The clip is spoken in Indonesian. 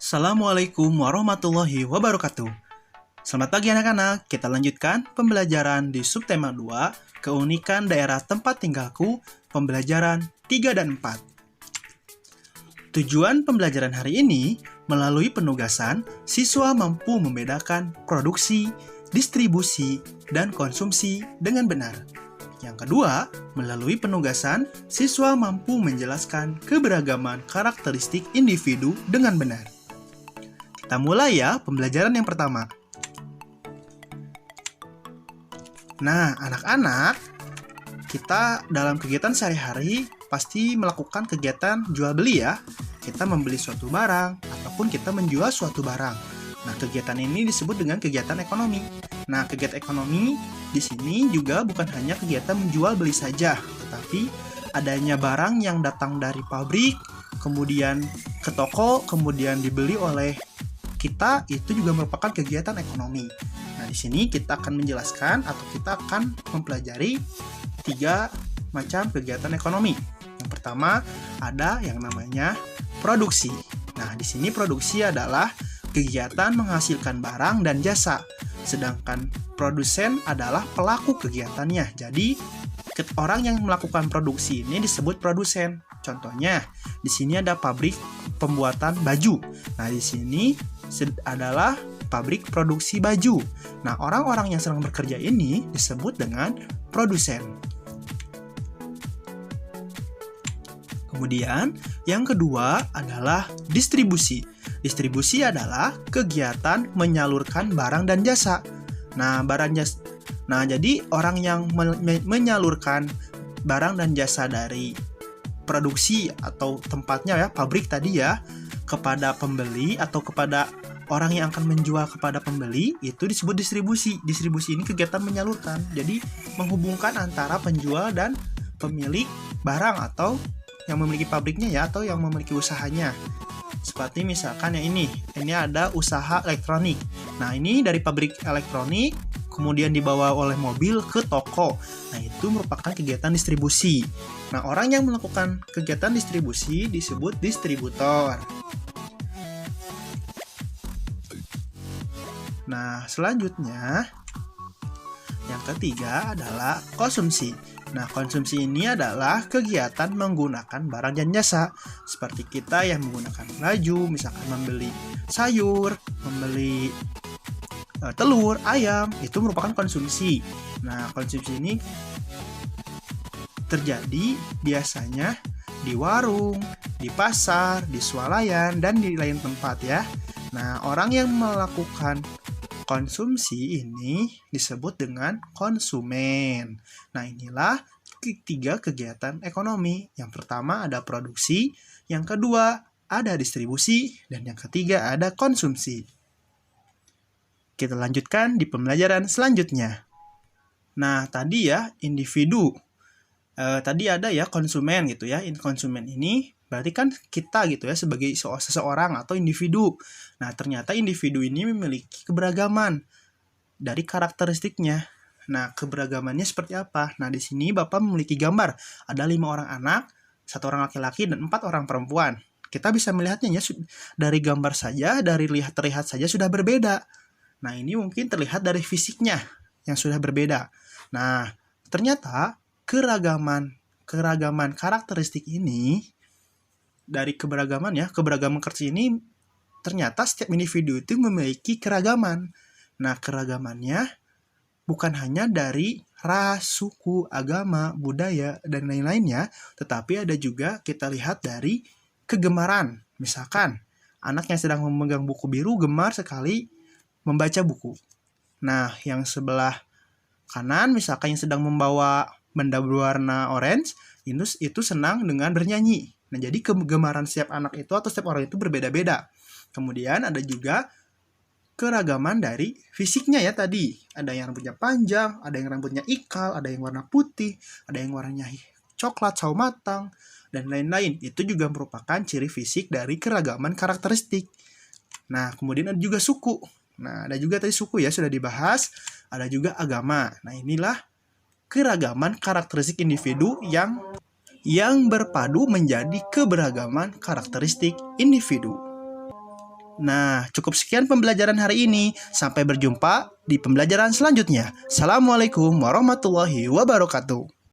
Assalamualaikum warahmatullahi wabarakatuh. Selamat pagi anak-anak, kita lanjutkan pembelajaran di subtema 2, keunikan daerah tempat tinggalku, pembelajaran 3 dan 4. Tujuan pembelajaran hari ini, melalui penugasan, siswa mampu membedakan produksi, distribusi, dan konsumsi dengan benar. Yang kedua, melalui penugasan, siswa mampu menjelaskan keberagaman karakteristik individu dengan benar. Kita mulai ya pembelajaran yang pertama. Nah, anak-anak, kita dalam kegiatan sehari-hari pasti melakukan kegiatan jual beli ya. Kita membeli suatu barang ataupun kita menjual suatu barang. Nah, kegiatan ini disebut dengan kegiatan ekonomi. Nah, kegiatan ekonomi di sini juga bukan hanya kegiatan menjual beli saja, tetapi adanya barang yang datang dari pabrik, kemudian ke toko, kemudian dibeli oleh kita, itu juga merupakan kegiatan ekonomi. Nah, di sini kita akan menjelaskan atau kita akan mempelajari 3 macam kegiatan ekonomi. Yang pertama, ada yang namanya produksi. Nah, di sini produksi adalah kegiatan menghasilkan barang dan jasa. Sedangkan produsen adalah pelaku kegiatannya. Jadi, orang yang melakukan produksi ini disebut produsen. Contohnya, di sini ada pabrik pembuatan baju. Nah, di sini adalah pabrik produksi baju. Nah, orang-orang yang sedang bekerja ini disebut dengan produsen. Kemudian, yang kedua adalah distribusi. Distribusi adalah kegiatan menyalurkan barang dan jasa. Nah, jadi orang yang menyalurkan barang dan jasa dari produksi atau tempatnya ya, pabrik tadi ya, kepada pembeli atau kepada orang yang akan menjual kepada pembeli, itu disebut distribusi. Distribusi ini kegiatan menyalurkan. Jadi, menghubungkan antara penjual dan pemilik barang atau yang memiliki pabriknya ya, atau yang memiliki usahanya. Seperti misalkan yang ini ada usaha elektronik. Nah, ini dari pabrik elektronik kemudian dibawa oleh mobil ke toko. Nah, itu merupakan kegiatan distribusi. Nah, orang yang melakukan kegiatan distribusi disebut distributor. Nah, selanjutnya yang ketiga adalah konsumsi. Nah, konsumsi ini adalah kegiatan menggunakan barang dan jasa. Seperti kita yang menggunakan baju, misalkan membeli sayur, membeli telur, ayam, itu merupakan konsumsi. Nah, konsumsi ini terjadi biasanya di warung, di pasar, di swalayan, dan di lain tempat ya. Nah, orang yang melakukan konsumsi ini disebut dengan konsumen. Nah, inilah 3 kegiatan ekonomi. Yang pertama ada produksi, yang kedua ada distribusi, dan yang ketiga ada konsumsi. Kita lanjutkan di pembelajaran selanjutnya. Nah, tadi ya individu. Tadi ada ya konsumen gitu ya. Konsumen ini berarti kan kita gitu ya sebagai seseorang atau individu. Nah, ternyata individu ini memiliki keberagaman dari karakteristiknya. Nah, keberagamannya seperti apa? Nah, di sini Bapak memiliki gambar. Ada 5 orang anak, 1 orang laki-laki, dan 4 orang perempuan. Kita bisa melihatnya ya, dari gambar saja, dari terlihat saja sudah berbeda. Nah, ini mungkin terlihat dari fisiknya yang sudah berbeda. Nah, ternyata keragaman karakteristik ini dari keberagaman karakteristik ini ternyata setiap individu itu memiliki keragaman. Nah, keragamannya bukan hanya dari ras, suku, agama, budaya, dan lain-lainnya, tetapi ada juga kita lihat dari kegemaran. Misalkan, anak yang sedang memegang buku biru gemar sekali membaca buku. Nah, yang sebelah kanan, misalkan yang sedang membawa benda berwarna orange, itu senang dengan bernyanyi. Nah, jadi kegemaran setiap anak itu atau setiap orang itu berbeda-beda. Kemudian ada juga keragaman dari fisiknya ya tadi. Ada yang rambutnya panjang, ada yang rambutnya ikal, ada yang warna putih, ada yang warnanya coklat, sawo matang, dan lain-lain. Itu juga merupakan ciri fisik dari keragaman karakteristik. Nah, kemudian ada juga suku. Nah, ada juga tadi suku ya, sudah dibahas. Ada juga agama. Nah, inilah keragaman karakteristik individu yang berpadu menjadi keberagaman karakteristik individu. Nah, cukup sekian pembelajaran hari ini. Sampai berjumpa di pembelajaran selanjutnya. Assalamualaikum warahmatullahi wabarakatuh.